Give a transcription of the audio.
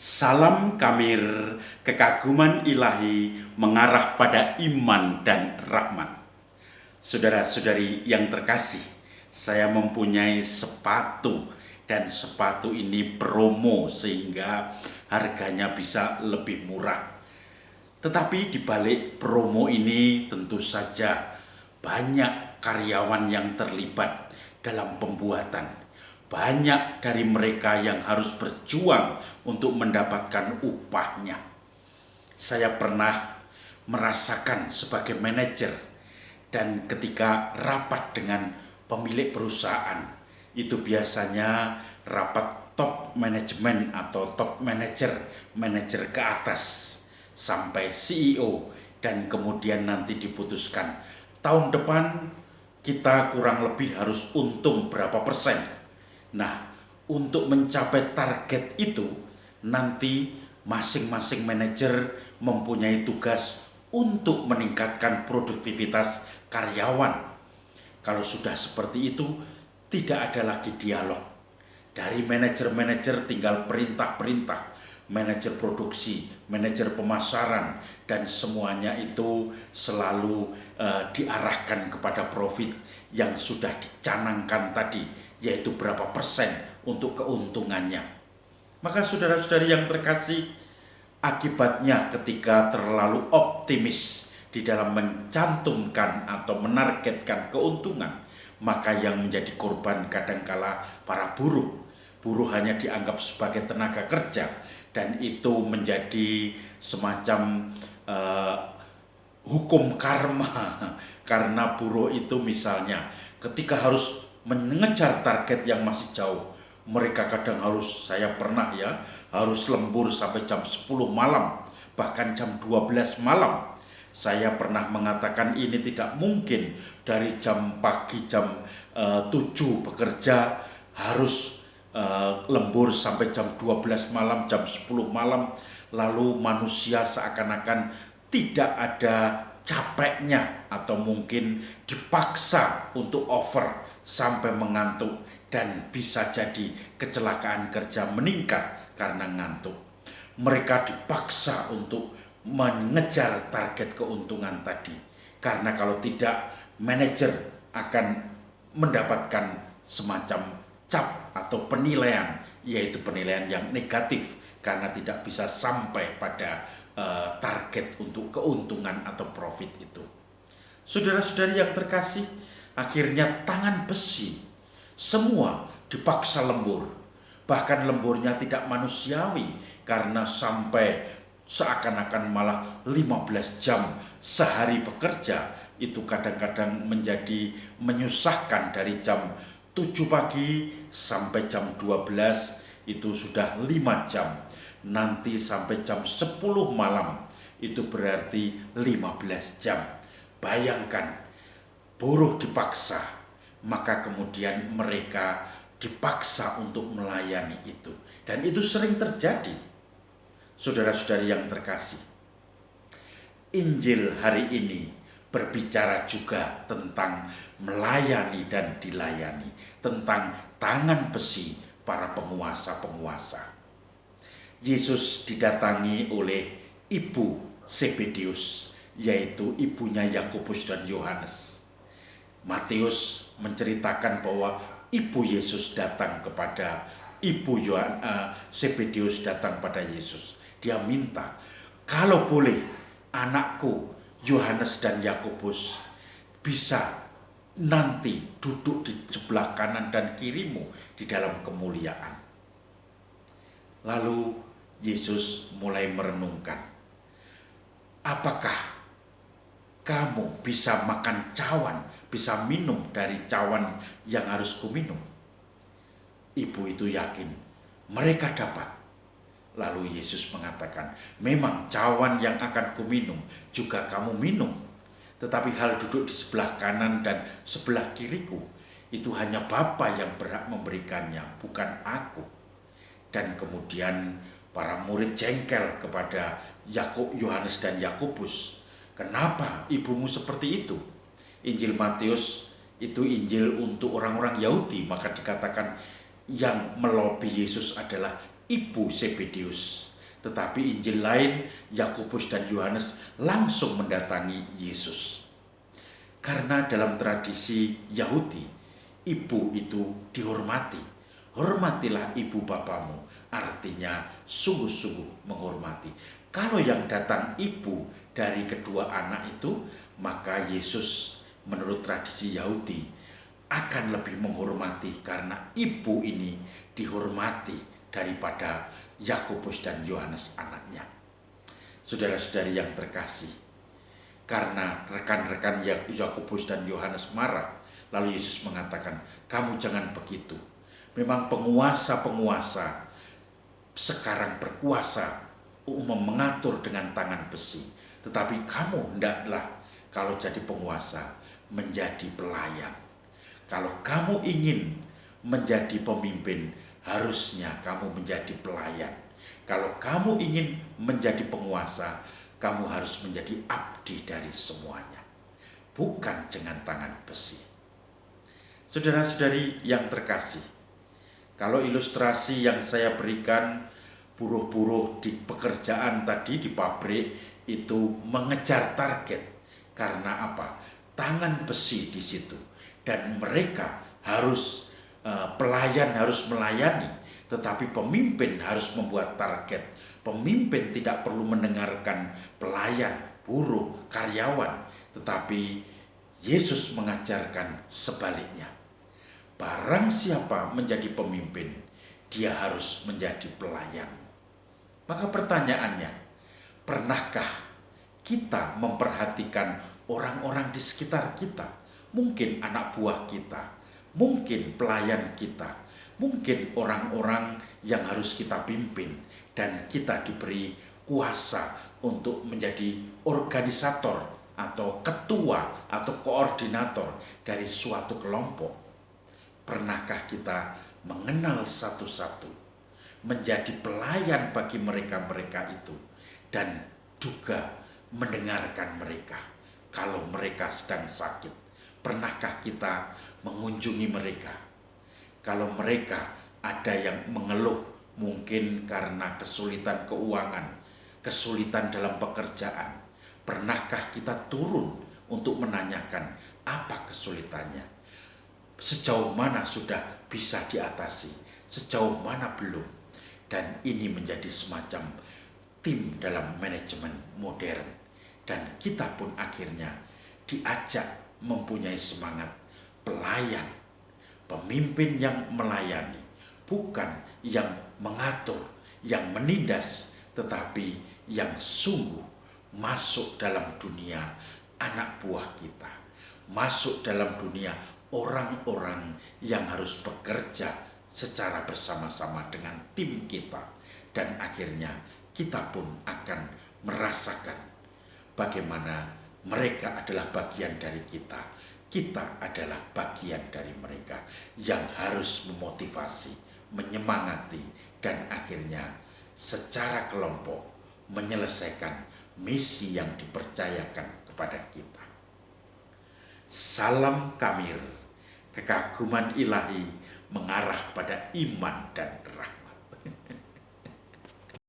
Salam Kamir, kekaguman ilahi mengarah pada iman dan rahmat. Saudara-saudari yang terkasih, saya mempunyai sepatu dan sepatu ini promo sehingga harganya bisa lebih murah. Tetapi di balik promo ini tentu saja banyak karyawan yang terlibat dalam pembuatan. Banyak dari mereka yang harus berjuang untuk mendapatkan upahnya. Saya pernah merasakan sebagai manajer, dan ketika rapat dengan pemilik perusahaan, itu biasanya rapat top manajemen atau top manager, manajer ke atas sampai CEO, dan kemudian nanti diputuskan tahun depan kita kurang lebih harus untung berapa persen. Nah, untuk mencapai target itu, nanti masing-masing manajer mempunyai tugas untuk meningkatkan produktivitas karyawan. Kalau sudah seperti itu, tidak ada lagi dialog. Dari manajer-manajer tinggal perintah-perintah, manajer produksi, manajer pemasaran, dan semuanya itu selalu diarahkan kepada profit yang sudah dicanangkan tadi, yaitu berapa persen untuk keuntungannya. Maka saudara-saudari yang terkasih, akibatnya ketika terlalu optimis di dalam mencantumkan atau menargetkan keuntungan, maka yang menjadi korban kadangkala para buruh. Buruh hanya dianggap sebagai tenaga kerja, dan itu menjadi semacam hukum karma. Karena buruh itu misalnya ketika harus mengejar target yang masih jauh, mereka kadang harus, saya pernah harus lembur sampai jam 10 malam, bahkan jam 12 malam. Saya pernah mengatakan ini tidak mungkin, dari jam pagi jam 7 bekerja harus lembur sampai jam 12 malam, jam 10 malam. Lalu manusia seakan-akan tidak ada capeknya, atau mungkin dipaksa untuk over sampai mengantuk, dan bisa jadi kecelakaan kerja meningkat karena ngantuk. Mereka dipaksa untuk mengejar target keuntungan tadi, karena kalau tidak, manajer akan mendapatkan semacam cap atau penilaian, yaitu penilaian yang negatif karena tidak bisa sampai pada target untuk keuntungan atau profit itu. Saudara-saudari yang terkasih, akhirnya tangan besi semua dipaksa lembur. Bahkan lemburnya tidak manusiawi, karena sampai seakan-akan malah 15 jam sehari bekerja. Itu kadang-kadang menjadi menyusahkan. Dari jam 7 pagi sampai jam 12 itu sudah 5 jam. Nanti sampai jam 10 malam itu berarti 15 jam. Bayangkan, buruh dipaksa, maka kemudian mereka dipaksa untuk melayani itu. Dan itu sering terjadi. Saudara-saudari yang terkasih, Injil hari ini berbicara juga tentang melayani dan dilayani, tentang tangan besi para penguasa-penguasa. Yesus didatangi oleh ibu Zebedeus, yaitu ibunya Yakobus dan Yohanes. Matius menceritakan bahwa ibu Yesus datang kepada ibu Zebedeus datang pada Yesus. Dia minta, kalau boleh anakku Yohanes dan Yakobus bisa nanti duduk di sebelah kanan dan kirimu di dalam kemuliaan. Lalu Yesus mulai merenungkan, apakah kamu bisa makan cawan, bisa minum dari cawan yang harus kuminum? Ibu itu yakin mereka dapat. Lalu Yesus mengatakan, memang cawan yang akan kuminum juga kamu minum, tetapi hal duduk di sebelah kanan dan sebelah kiriku itu hanya Bapa yang berhak memberikannya, bukan aku. Dan kemudian para murid jengkel kepada Yohanes dan Yakobus. Kenapa ibumu seperti itu? Injil Matius itu Injil untuk orang-orang Yahudi, maka dikatakan yang melobi Yesus adalah ibu Zebedeus. Tetapi Injil lain, Yakobus dan Yohanes langsung mendatangi Yesus. Karena dalam tradisi Yahudi, ibu itu dihormati. Hormatilah ibu bapamu, artinya sungguh-sungguh menghormati. Kalau yang datang ibu dari kedua anak itu, maka Yesus menurut tradisi Yahudi akan lebih menghormati karena ibu ini dihormati daripada Yakobus dan Yohanes anaknya. Saudara-saudari yang terkasih, karena rekan-rekan Yakobus dan Yohanes marah, lalu Yesus mengatakan, kamu jangan begitu. Memang penguasa-penguasa sekarang berkuasa mengatur dengan tangan besi. Tetapi kamu hendaklah kalau jadi penguasa menjadi pelayan. Kalau kamu ingin menjadi pemimpin, harusnya kamu menjadi pelayan. Kalau kamu ingin menjadi penguasa, kamu harus menjadi abdi dari semuanya, bukan dengan tangan besi. Saudara-saudari yang terkasih, kalau ilustrasi yang saya berikan, buruh-buruh di pekerjaan tadi di pabrik itu mengejar target. Karena apa? Tangan besi di situ. Dan mereka harus, pelayan harus melayani. Tetapi pemimpin harus membuat target. Pemimpin tidak perlu mendengarkan pelayan, buruh, karyawan. Tetapi Yesus mengajarkan sebaliknya. Barang siapa menjadi pemimpin, dia harus menjadi pelayan. Maka pertanyaannya, pernahkah kita memperhatikan orang-orang di sekitar kita? Mungkin anak buah kita, mungkin pelayan kita, mungkin orang-orang yang harus kita pimpin, dan kita diberi kuasa untuk menjadi organisator atau ketua atau koordinator dari suatu kelompok. Pernahkah kita mengenal satu-satu, menjadi pelayan bagi mereka-mereka itu, dan juga mendengarkan mereka kalau mereka sedang sakit? Pernahkah kita mengunjungi mereka? Kalau mereka ada yang mengeluh, mungkin karena kesulitan keuangan, kesulitan dalam pekerjaan, pernahkah kita turun untuk menanyakan apa kesulitannya? Sejauh mana sudah bisa diatasi, sejauh mana belum? Dan ini menjadi semacam tim dalam manajemen modern. Dan kita pun akhirnya diajak mempunyai semangat pelayan, pemimpin yang melayani, bukan yang mengatur, yang menindas, tetapi yang sungguh masuk dalam dunia anak buah kita, masuk dalam dunia orang-orang yang harus bekerja secara bersama-sama dengan tim kita. Dan akhirnya kita pun akan merasakan bagaimana mereka adalah bagian dari kita. Kita adalah bagian dari mereka yang harus memotivasi, menyemangati, dan akhirnya secara kelompok menyelesaikan misi yang dipercayakan kepada kita. Salam Kamir, kekaguman ilahi mengarah pada iman dan rahmat.